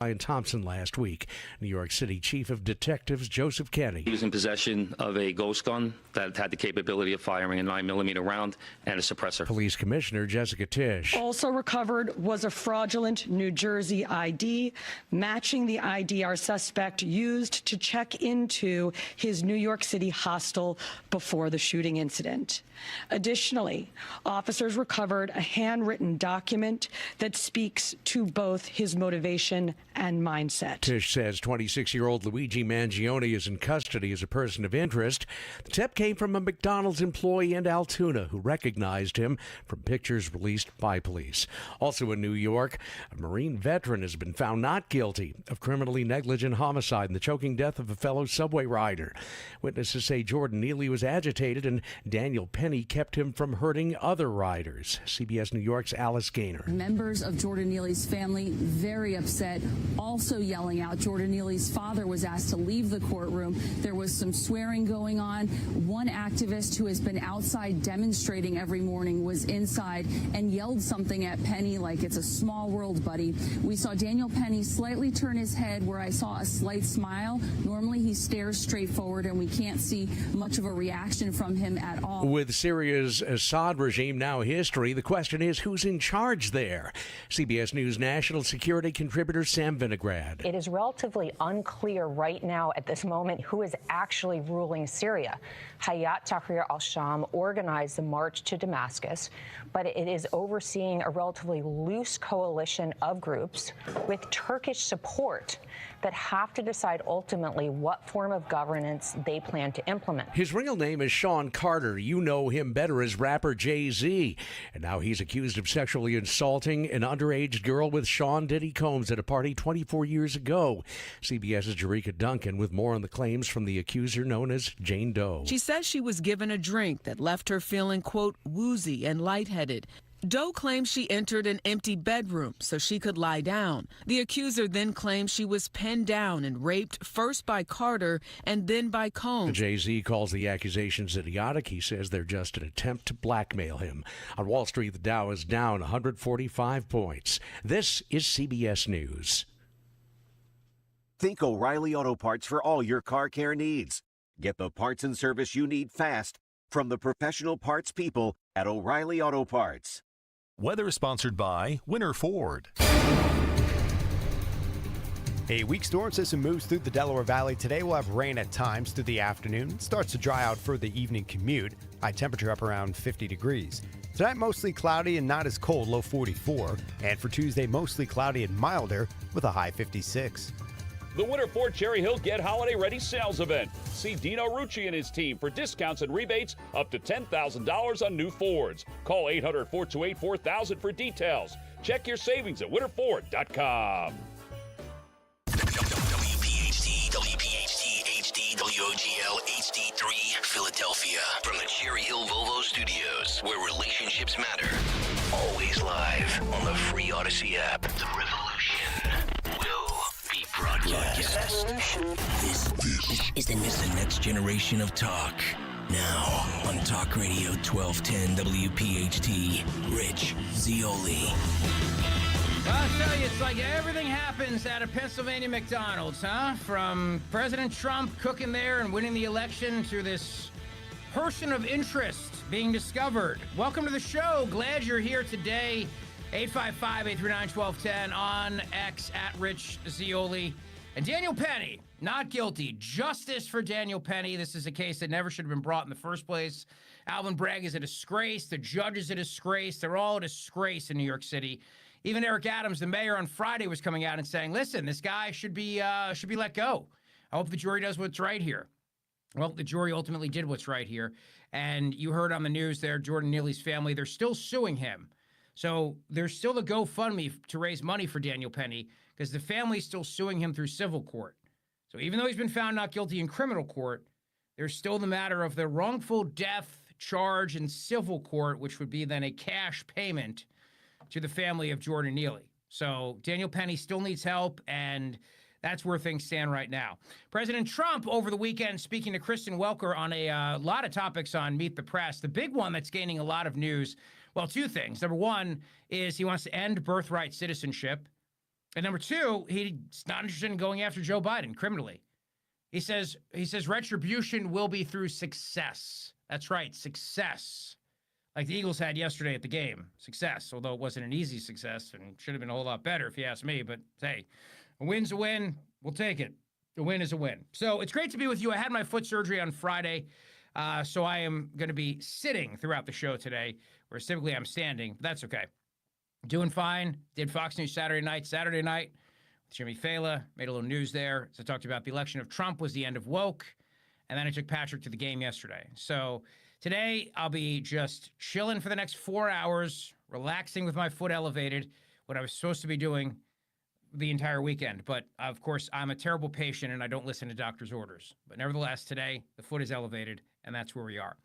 Ryan Thompson last week. New York City Chief of Detectives Joseph Kenny. He was in possession of a ghost gun that had the capability of firing a 9mm round and a suppressor. Police Commissioner Jessica Tisch. Also recovered was a fraudulent New Jersey ID, matching the ID our suspect used to check into his New York City hostel before the shooting incident. Additionally, officers recovered a handwritten document that speaks to both his motivation and mindset. Tisch says 26-year-old Luigi Mangione is in custody as a person of interest. The tip came from a McDonald's employee in Altoona who recognized him from pictures released by police. Also in New York, a Marine veteran has been found not guilty of criminally negligent homicide in the choking death of a fellow subway rider. Witnesses say Jordan Neely was agitated and Daniel Penny kept him from hurting other riders. CBS New York's Alice Gaynor. Members of Jordan Neely's family very upset, also yelling out. Jordan Neely's father was asked to leave the courtroom. There was some swearing going on. One activist who has been outside demonstrating every morning was inside and yelled something at Penny like it's a small world, buddy. We saw Daniel Penny slightly turn his head where I saw a slight smile. Normally he stares straight forward and we can't see much of a reaction from him at all. With Syria's Assad regime now history, the question is who's in charge there? CBS News national security contributor Sam Vinograd. It is relatively unclear right now at this moment who is actually ruling Syria. Hayat Tahrir al-Sham organized the march to Damascus, but it is overseeing a relatively loose coalition of groups with Turkish support that have to decide ultimately what form of governance they plan to implement. His real name is Sean Carter. You know him better as rapper Jay-Z. And now he's accused of sexually assaulting an underage girl with Sean Diddy Combs at a party 24 years ago. CBS's Jerika Duncan with more on the claims from the accuser known as Jane Doe. She says she was given a drink that left her feeling, quote, woozy and lightheaded. Doe claims she entered an empty bedroom so she could lie down. The accuser then claims she was pinned down and raped first by Carter and then by Combs. Jay-Z calls the accusations idiotic. He says they're just an attempt to blackmail him. On Wall Street, the Dow is down 145 points. This is CBS News. Think O'Reilly Auto Parts for all your car care needs. Get the parts and service you need fast from the professional parts people at O'Reilly Auto Parts. Weather sponsored by Winter Ford. A weak storm system moves through the Delaware Valley. Today we'll have rain at times through the afternoon. It starts to dry out for the evening commute. High temperature up around 50 degrees. Tonight mostly cloudy and not as cold, low 44. And for Tuesday, mostly cloudy and milder with a high 56. The Winter Ford Cherry Hill Get Holiday Ready sales event. See Dino Rucci and his team for discounts and rebates up to $10,000 on new Fords. Call 800-428-4000 for details. Check your savings at winterford.com. WPHT, HD, WOGL, HD3, Philadelphia. From the Cherry Hill Volvo Studios, where relationships matter. Always live on the free Odyssey app. The revolution will be broadcast. This is the next generation of talk. Now on Talk Radio 1210 WPHT, Rich Zeoil. I'll tell you, it's like everything happens at a Pennsylvania McDonald's, huh? From President Trump cooking there and winning the election to this person of interest being discovered. Welcome to the show. Glad you're here today. 855-839-1210 on X at Rich Zeoli. And Daniel Penny, not guilty. Justice for Daniel Penny. This is a case that never should have been brought in the first place. Alvin Bragg is a disgrace. The judge is a disgrace. They're all a disgrace in New York City. Even Eric Adams, the mayor, on Friday was coming out and saying, listen, this guy should be let go. I hope the jury does what's right here. Well, the jury ultimately did what's right here. And you heard on the news there, Jordan Neely's family, they're still suing him. So there's still a GoFundMe to raise money for Daniel Penny because the family's still suing him through civil court. So even though he's been found not guilty in criminal court, there's still the matter of the wrongful death charge in civil court, which would be then a cash payment to the family of Jordan Neely. So Daniel Penny still needs help, and that's where things stand right now. President Trump over the weekend speaking to Kristen Welker on a lot of topics on Meet the Press. The big one that's gaining a lot of news, well, two things. Number one is he wants to end birthright citizenship. And number two, he's not interested in going after Joe Biden criminally. He says retribution will be through success. That's right, success. Like the Eagles had yesterday at the game. Success, although it wasn't an easy success and should have been a whole lot better if you ask me. But hey, a win's a win. We'll take it. A win is a win. So it's great to be with you. I had my foot surgery on Friday, so I am going to be sitting throughout the show today, whereas typically I'm standing. But that's okay. Doing fine. Did Fox News Saturday night with Jimmy Fallon. Made a little news there. So I talked about the election of Trump was the end of woke. And then I took Patrick to the game yesterday. So today I'll be just chilling for the next 4 hours, relaxing with my foot elevated, what I was supposed to be doing the entire weekend. But of course, I'm a terrible patient and I don't listen to doctor's orders. But nevertheless, today the foot is elevated and that's where we are.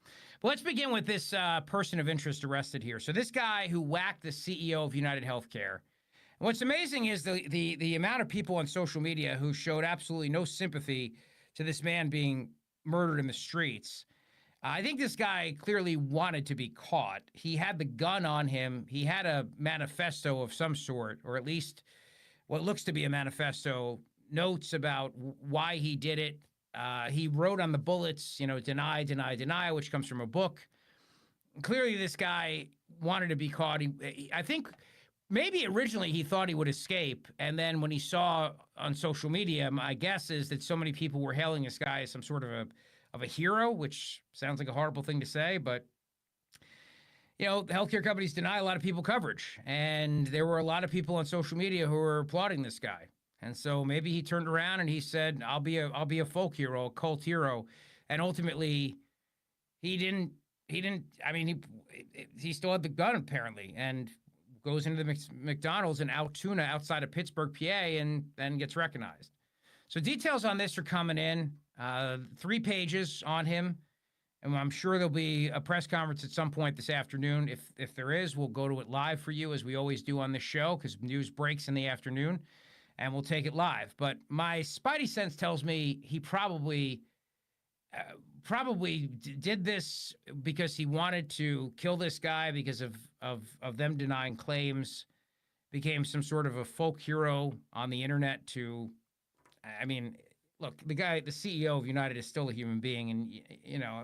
But let's begin with this person of interest arrested here. So this guy who whacked the CEO of United Healthcare. And what's amazing is the amount of people on social media who showed absolutely no sympathy to this man being murdered in the streets. I think this guy clearly wanted to be caught. He had the gun on him. He had a manifesto of some sort, or at least what looks to be a manifesto, notes about why he did it. He wrote on the bullets, deny, deny, deny, which comes from a book. Clearly, this guy wanted to be caught. I think maybe originally he thought he would escape. And then when he saw on social media, my guess is that so many people were hailing this guy as some sort of a hero, which sounds like a horrible thing to say, but healthcare companies deny a lot of people coverage. And there were a lot of people on social media who were applauding this guy. And so maybe he turned around and he said, I'll be a folk hero, a cult hero. And ultimately he still had the gun apparently, and goes into the McDonald's in Altoona outside of Pittsburgh, PA, and then gets recognized. So details on this are coming in, 3 pages on him. And I'm sure there'll be a press conference at some point this afternoon. If there is, we'll go to it live for you as we always do on this show because news breaks in the afternoon and we'll take it live. But my spidey sense tells me he probably did this because he wanted to kill this guy because of them denying claims, became some sort of a folk hero on the internet look, the CEO of United is still a human being, and,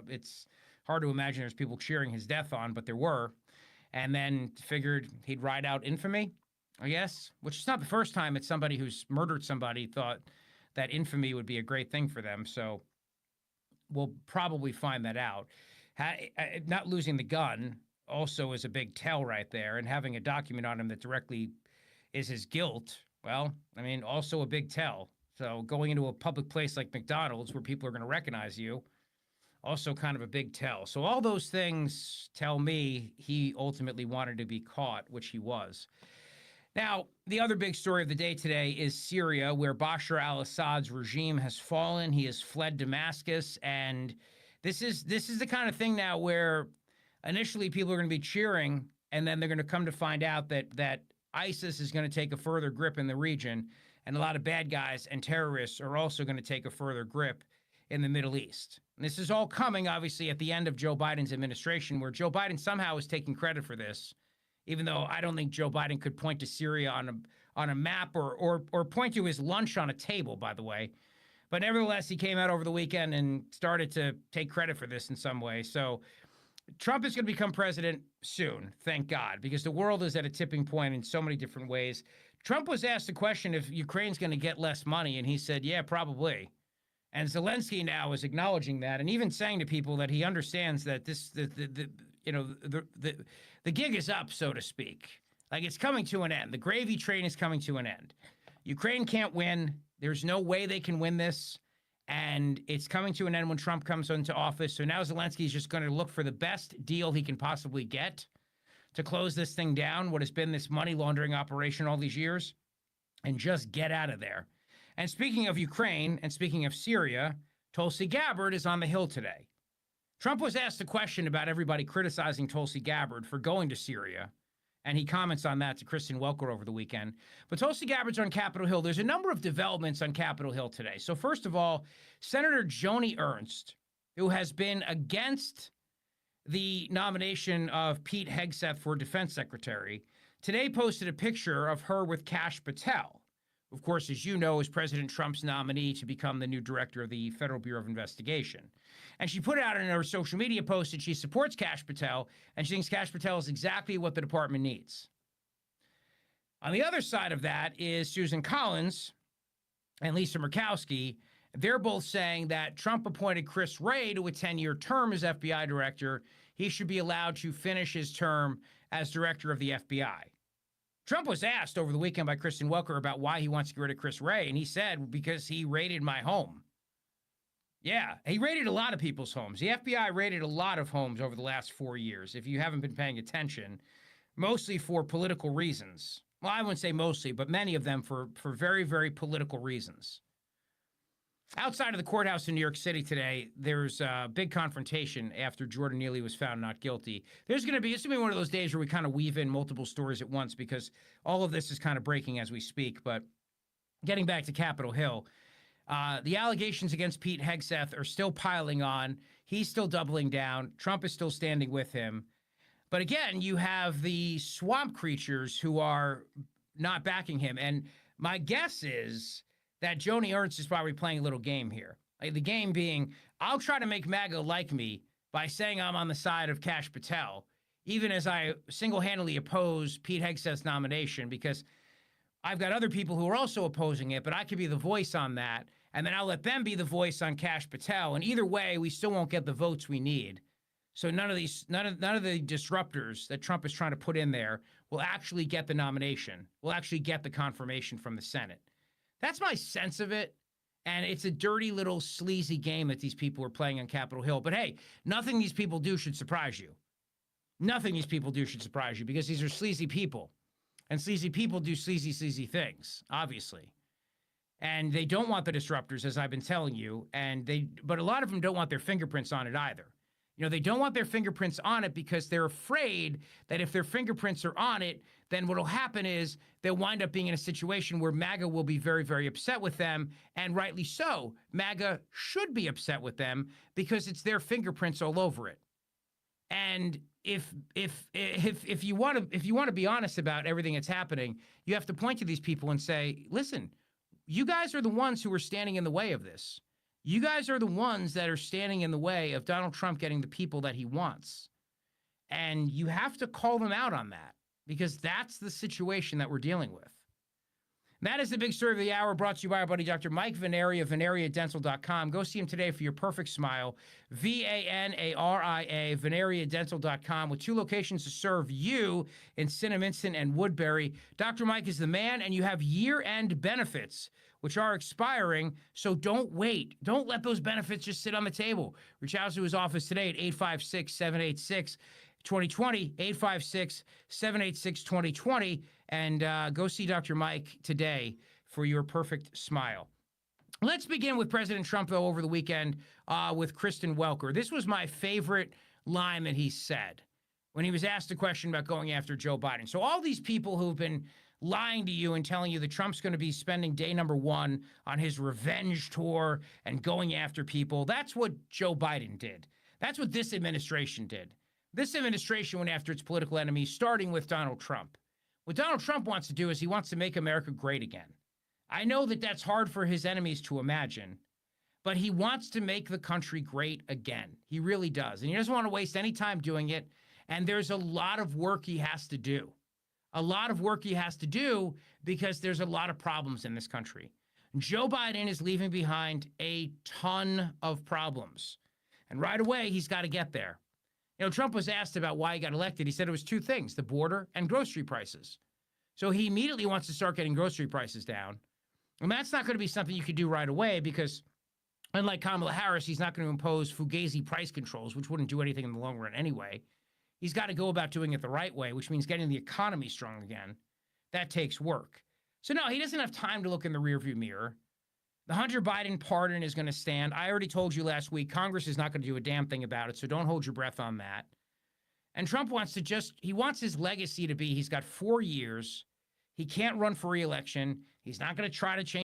it's hard to imagine there's people cheering his death on, but there were, and then figured he'd ride out infamy, I guess, which is not the first time it's somebody who's murdered somebody thought that infamy would be a great thing for them, so we'll probably find that out. Not losing the gun also is a big tell right there, and having a document on him that directly is his guilt, also a big tell. So going into a public place like McDonald's where people are going to recognize you, also kind of a big tell. So all those things tell me he ultimately wanted to be caught, which he was. Now, the other big story of the day today is Syria, where Bashar al-Assad's regime has fallen. He has fled Damascus. And this is the kind of thing now where initially people are going to be cheering, and then they're going to come to find out that ISIS is going to take a further grip in the region. And a lot of bad guys and terrorists are also going to take a further grip in the Middle East. And this is all coming, obviously, at the end of Joe Biden's administration, where Joe Biden somehow is taking credit for this, even though I don't think Joe Biden could point to Syria on a map or point to his lunch on a table, by the way. But nevertheless, he came out over the weekend and started to take credit for this in some way. So Trump is going to become president soon, thank God, because the world is at a tipping point in so many different ways. Trump was asked the question if Ukraine's going to get less money, and he said, yeah, probably. And Zelensky now is acknowledging that and even saying to people that he understands that the gig is up, so to speak. Like, it's coming to an end. The gravy train is coming to an end. Ukraine can't win. There's no way they can win this. And it's coming to an end when Trump comes into office. So now Zelensky's just going to look for the best deal he can possibly get to close this thing down, what has been this money laundering operation all these years, and just get out of there. And speaking of Ukraine and speaking of Syria, Tulsi Gabbard is on the Hill today. Trump was asked a question about everybody criticizing Tulsi Gabbard for going to Syria, and he comments on that to Kristen Welker over the weekend. But Tulsi Gabbard's on Capitol Hill. There's a number of developments on Capitol Hill today. So first of all, Senator Joni Ernst, who has been against the nomination of Pete Hegseth for defense secretary, today posted a picture of her with Kash Patel. of course, as you know, is President Trump's nominee to become the new director of the Federal Bureau of Investigation. And she put out in her social media post that she supports Kash Patel, and she thinks Kash Patel is exactly what the department needs. On the other side of that is Susan Collins and Lisa Murkowski. They're both saying that Trump appointed Chris Wray to a 10-year term as FBI director. He should be allowed to finish his term as director of the FBI. Trump was asked over the weekend by Kristen Welker about why he wants to get rid of Chris Wray, and he said, because he raided my home. Yeah, he raided a lot of people's homes. The FBI raided a lot of homes over the last 4 years, if you haven't been paying attention, mostly for political reasons. Well, I wouldn't say mostly, but many of them for very, very political reasons. Outside of the courthouse in New York City today, there's a big confrontation after Jordan Neely was found not guilty. It's going to be one of those days where we kind of weave in multiple stories at once because all of this is kind of breaking as we speak. But getting back to Capitol Hill, the allegations against Pete Hegseth are still piling on. He's still doubling down. Trump is still standing with him. But again, you have the swamp creatures who are not backing him. And my guess is that Joni Ernst is probably playing a little game here. Like the game being, I'll try to make MAGA like me by saying I'm on the side of Kash Patel, even as I single-handedly oppose Pete Hegseth's nomination, because I've got other people who are also opposing it, but I could be the voice on that, and then I'll let them be the voice on Kash Patel. And either way, we still won't get the votes we need. So none of the disruptors that Trump is trying to put in there will actually get the nomination, will actually get the confirmation from the Senate. That's my sense of it, and it's a dirty little sleazy game that these people are playing on Capitol Hill. But hey, nothing these people do should surprise you. Nothing these people do should surprise you because these are sleazy people, and sleazy people do sleazy things, obviously. And they don't want the disruptors, as I've been telling you, but a lot of them don't want their fingerprints on it either. You know, they don't want their fingerprints on it because they're afraid that if their fingerprints are on it, then what'll happen is they'll wind up being in a situation where MAGA will be very, very upset with them, and rightly so. MAGA should be upset with them because it's their fingerprints all over it. And if you want to be honest about everything that's happening, you have to point to these people and say, listen, you guys are the ones who are standing in the way of this. You guys are the ones that are standing in the way of Donald Trump getting the people that he wants. And you have to call them out on that because that's the situation that we're dealing with. That is the big story of the hour, brought to you by our buddy Dr. Mike Veneria, VeneriaDental.com. Go see him today for your perfect smile. VANARIA, VeneriaDental.com, with 2 locations to serve you in Cinnaminson and Woodbury. Dr. Mike is the man, and you have year-end benefits, which are expiring, so don't wait. Don't let those benefits just sit on the table. Reach out to his office today at 856-786-2020, 856-786-2020, and go see Dr. Mike today for your perfect smile. Let's begin with President Trump, though, over the weekend with Kristen Welker. This was my favorite line that he said when he was asked a question about going after Joe Biden. So all these people who've been lying to you and telling you that Trump's going to be spending day number 1 on his revenge tour and going after people, that's what Joe Biden did. That's what this administration did. This administration went after its political enemies, starting with Donald Trump. What Donald Trump wants to do is he wants to make America great again. I know that that's hard for his enemies to imagine, but he wants to make the country great again. He really does. And he doesn't want to waste any time doing it. And there's a lot of work he has to do. A lot of work he has to do because there's a lot of problems in this country. Joe Biden is leaving behind a ton of problems. And right away, he's got to get there. You know, Trump was asked about why he got elected. He said it was 2 things, the border and grocery prices. So he immediately wants to start getting grocery prices down. And that's not going to be something you could do right away because, unlike Kamala Harris, he's not going to impose fugazi price controls, which wouldn't do anything in the long run anyway. He's got to go about doing it the right way, which means getting the economy strong again. That takes work. So no, he doesn't have time to look in the rearview mirror. The Hunter Biden pardon is going to stand. I already told you last week, Congress is not going to do a damn thing about it, so don't hold your breath on that. And Trump wants to he wants his legacy to be, he's got 4 years. He can't run for re-election. He's not going to try to change